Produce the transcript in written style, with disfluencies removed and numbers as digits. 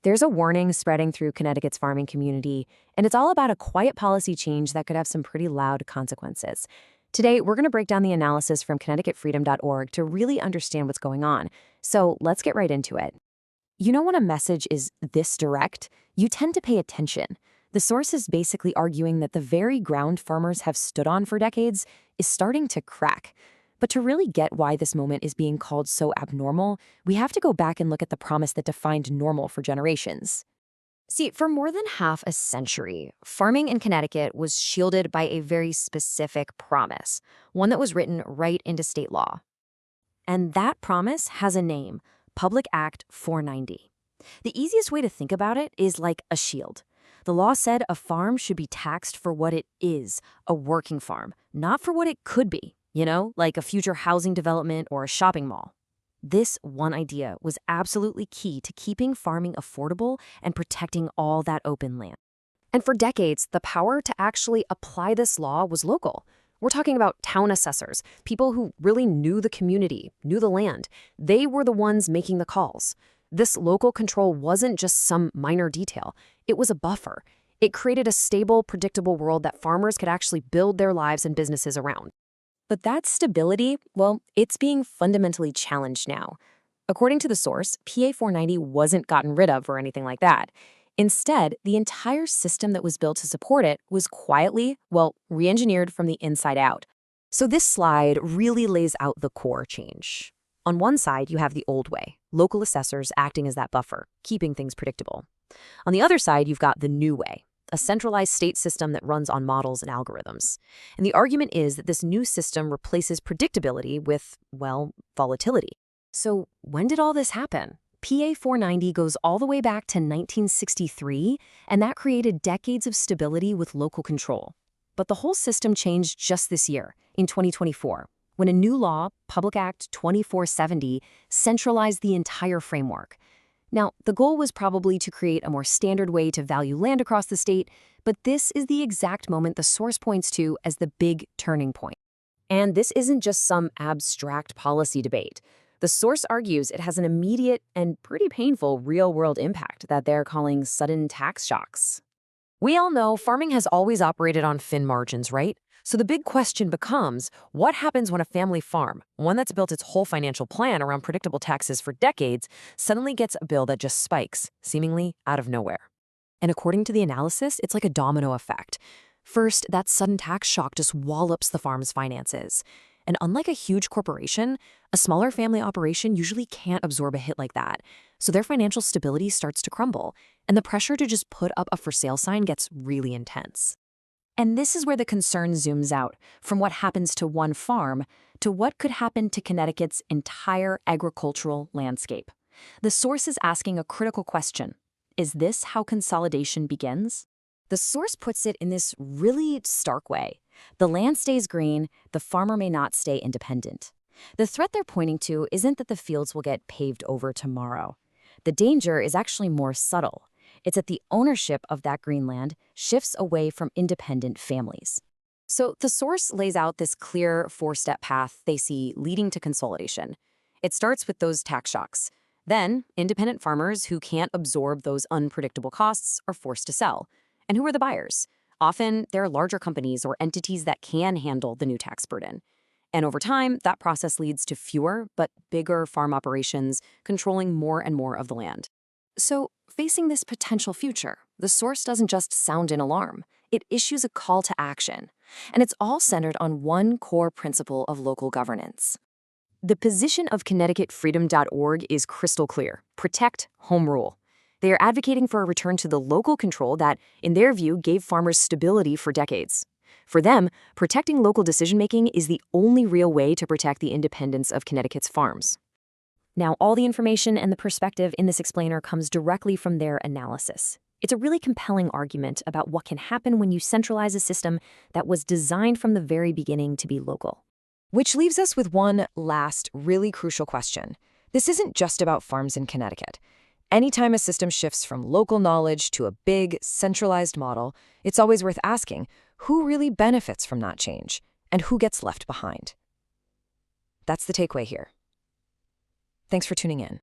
There's a warning spreading through Connecticut's farming community, and it's all about a quiet policy change that could have some pretty loud consequences. Today, we're going to break down the analysis from ConnecticutFreedom.org to really understand what's going on. So let's get right into it. You know, when a message is this direct, you tend to pay attention. The source is basically arguing that the very ground farmers have stood on for decades is starting to crack. But to really get why this moment is being called so abnormal, we have to go back and look at the promise that defined normal for generations. See, for more than half a century, farming in Connecticut was shielded by a very specific promise, one that was written right into state law. And that promise has a name, Public Act 490. The easiest way to think about it is like a shield. The law said a farm should be taxed for what it is, a working farm, not for what it could be. Like a future housing development or a shopping mall. This one idea was absolutely key to keeping farming affordable and protecting all that open land. And for decades, the power to actually apply this law was local. We're talking about town assessors, people who really knew the community, knew the land. They were the ones making the calls. This local control wasn't just some minor detail. It was a buffer. It created a stable, predictable world that farmers could actually build their lives and businesses around. But that stability, well, it's being fundamentally challenged now. According to the source, PA 490 wasn't gotten rid of or anything like that. Instead, the entire system that was built to support it was quietly, re-engineered from the inside out. So this slide really lays out the core change. On one side, you have the old way, local assessors acting as that buffer, keeping things predictable. On the other side, you've got the new way, a centralized state system that runs on models and algorithms. And the argument is that this new system replaces predictability with, volatility. So when did all this happen? PA 490 goes all the way back to 1963, and that created decades of stability with local control. But the whole system changed just this year, in 2024, when a new law, Public Act 2470, centralized the entire framework. Now, the goal was probably to create a more standard way to value land across the state, but this is the exact moment the source points to as the big turning point. And this isn't just some abstract policy debate. The source argues it has an immediate and pretty painful real-world impact that they're calling sudden tax shocks. We all know farming has always operated on thin margins, right? So the big question becomes, what happens when a family farm, one that's built its whole financial plan around predictable taxes for decades, suddenly gets a bill that just spikes, seemingly out of nowhere? And according to the analysis, it's like a domino effect. First, that sudden tax shock just wallops the farm's finances. And unlike a huge corporation, a smaller family operation usually can't absorb a hit like that. So their financial stability starts to crumble, and the pressure to just put up a for sale sign gets really intense. And this is where the concern zooms out, from what happens to one farm to what could happen to Connecticut's entire agricultural landscape. The source is asking a critical question. Is this how consolidation begins? The source puts it in this really stark way. The land stays green, the farmer may not stay independent. The threat they're pointing to isn't that the fields will get paved over tomorrow. The danger is actually more subtle. It's that the ownership of that green land shifts away from independent families. So the source lays out this clear four-step path they see leading to consolidation. It starts with those tax shocks. Then, independent farmers who can't absorb those unpredictable costs are forced to sell. And who are the buyers? Often, they're larger companies or entities that can handle the new tax burden. And over time, that process leads to fewer but bigger farm operations controlling more and more of the land. So, facing this potential future, the source doesn't just sound an alarm. It issues a call to action. And it's all centered on one core principle of local governance. The position of ConnecticutFreedom.org is crystal clear. Protect home rule. They are advocating for a return to the local control that, in their view, gave farmers stability for decades. For them, protecting local decision-making is the only real way to protect the independence of Connecticut's farms. Now, all the information and the perspective in this explainer comes directly from their analysis. It's a really compelling argument about what can happen when you centralize a system that was designed from the very beginning to be local. Which leaves us with one last, really crucial question. This isn't just about farms in Connecticut. Anytime a system shifts from local knowledge to a big, centralized model, it's always worth asking, who really benefits from that change, and who gets left behind? That's the takeaway here. Thanks for tuning in.